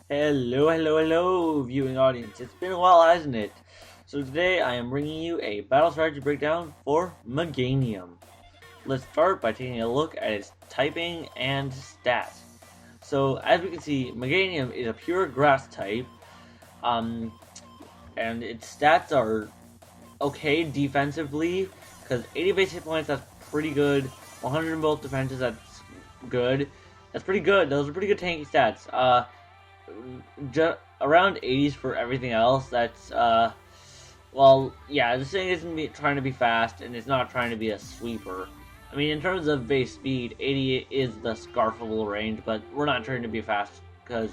Hello, viewing audience. It's been a while, hasn't it? So today I am bringing you a battle strategy breakdown for Meganium. Let's start by taking a look at its typing and stats. So as we can see, Meganium is a pure grass type, um, and its stats are okay defensively, because 80 base hit points, that's pretty good. 100 in both defenses, that's good. That's pretty good. Those are pretty good tanky stats. Around 80s for everything else. That's well, yeah, this thing isn't trying to be fast, and it's not trying to be a sweeper. I mean, in terms of base speed, 80 is the scarfable range, but we're not trying to be fast because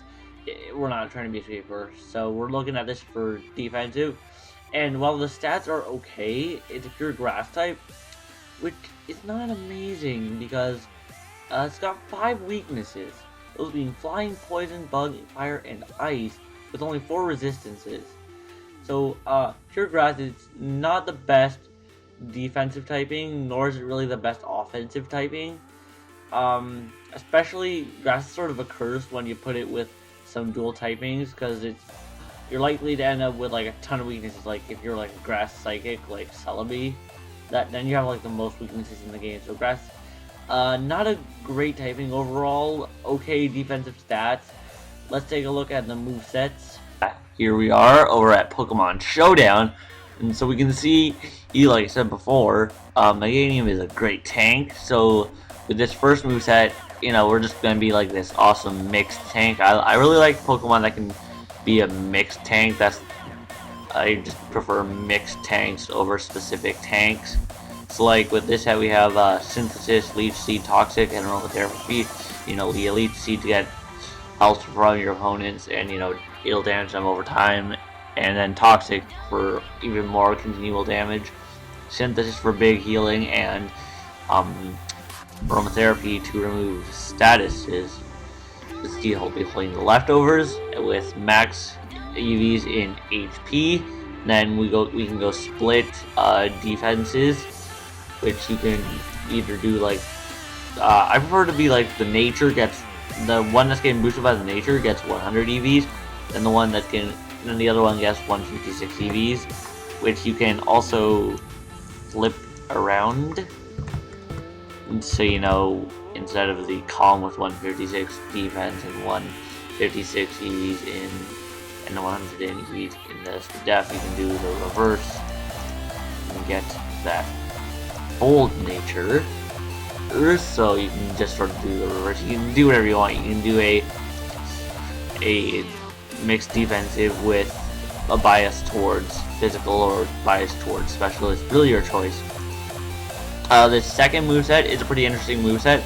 we're not trying to be a sweeper. So we're looking at this for defensive. And while the stats are okay, it's a pure grass type, which is not amazing because it's got 5 weaknesses. Those being flying, poison, bug, fire, and ice, with only 4 resistances. So, pure grass is not the best defensive typing, nor is it really the best offensive typing. Especially, grass is sort of a curse when you put it with some dual typings, because you're likely to end up with like a ton of weaknesses. Like if you're like a grass psychic, like Celebi, then you have like the most weaknesses in the game. So grass, not a great typing overall. Okay defensive stats. Let's take a look at the movesets. Here we are over at Pokemon Showdown, and so we can see, like I said before, Meganium is a great tank. So with this first moveset, we're just gonna be like this awesome mixed tank. I really like Pokemon that can be a mixed tank. I just prefer mixed tanks over specific tanks. So like with this set we have Synthesis, Leech Seed, Toxic, and Aromatherapy. The Elite Seed to get health from your opponents, and it'll damage them over time, and then Toxic for even more continual damage. Synthesis for big healing, and Aromatherapy to remove statuses. This deal will be playing the leftovers with max EVs in HP. Then we can go split defenses, which you can either do like I prefer to be like the nature gets the one that's getting boosted by the nature gets 100 EVs, and then the other one gets 156 EVs, which you can also flip around. And so instead of the column with 156 defense and 156 EVs in and 100 EVs in the def, you can do the reverse and get that bold nature. So you can just sort of do the reverse. You can do whatever you want. You can do a mixed defensive with a bias towards physical or bias towards special. It's really your choice. The second moveset is a pretty interesting moveset.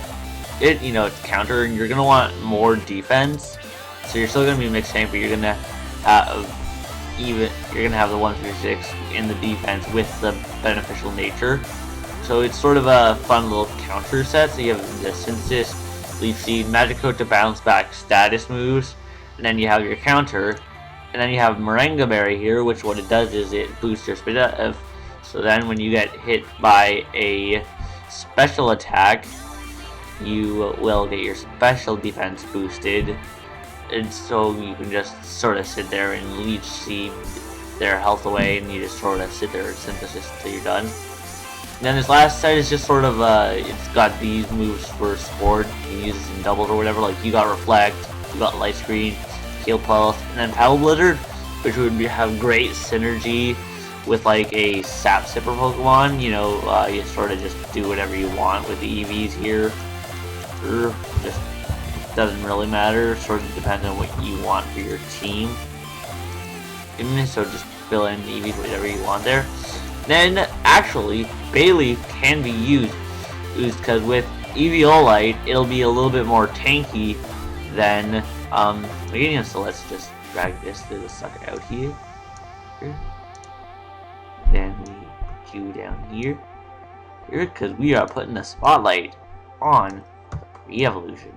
It's counter, and you're gonna want more defense. So you're still gonna be mixed tank, but you're gonna have the 156 in the defense with the beneficial nature. So it's sort of a fun little counter set. So you have the Synthesis, Leaf Seed, Magic Coat to bounce back status moves, and then you have your counter, and then you have Moringa Berry here, which what it does is it boosts your speed up. So then when you get hit by a special attack, you will get your special defense boosted, and so you can just sort of sit there and Leech Seed their health away, and you just sort of sit there and Synthesis until you're done. And then this last set is just sort of, it's got these moves for support. You can use this in doubles or whatever. Like you got Reflect, you got Light Screen, Heal Pulse, and then Paddle Blizzard, which would have great synergy with like a Sap Sipper Pokemon. You sort of just do whatever you want with the EVs here. Just doesn't really matter. Sort of depends on what you want for your team. So just fill in the EVs whatever you want there. Then actually Bailey can be used because with Eviolite it'll be a little bit more tanky than Meganium. So let's just drag this to the sucker out here. Then we put you down here because we are putting the spotlight on pre-evolution.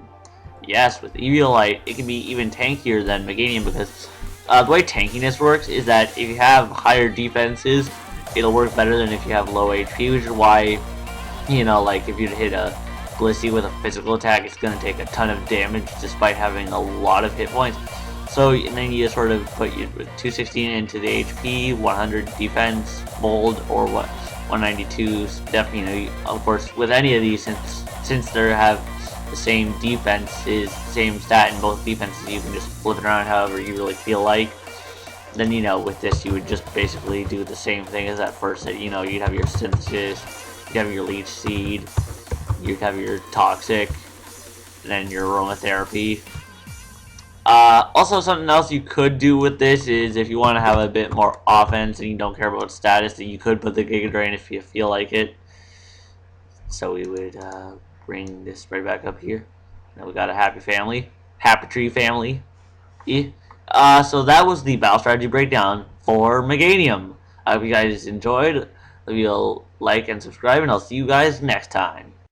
Yes, with Eviolite it can be even tankier than Meganium, because the way tankiness works is that if you have higher defenses, it'll work better than if you have low HP, which is why, like if you hit a Blissey with a physical attack, it's going to take a ton of damage despite having a lot of hit points. So and then you just sort of put your 216 into the HP, 100 defense, bold, or what 192. Definitely, of course, with any of these, since they have the same defenses, same stat in both defenses, you can just flip it around however you really feel like. Then with this you would just basically do the same thing as that first set. You'd have your synthesis, you'd have your leech seed, you'd have your toxic, and then your aromatherapy. Also, something else you could do with this is if you want to have a bit more offense and you don't care about status, then you could put the Giga Drain if you feel like it. So we would bring this right back up here. Now we got a happy family, happy tree family. So that was the battle strategy breakdown for Meganium. I hope you guys enjoyed. Leave a like and subscribe, and I'll see you guys next time.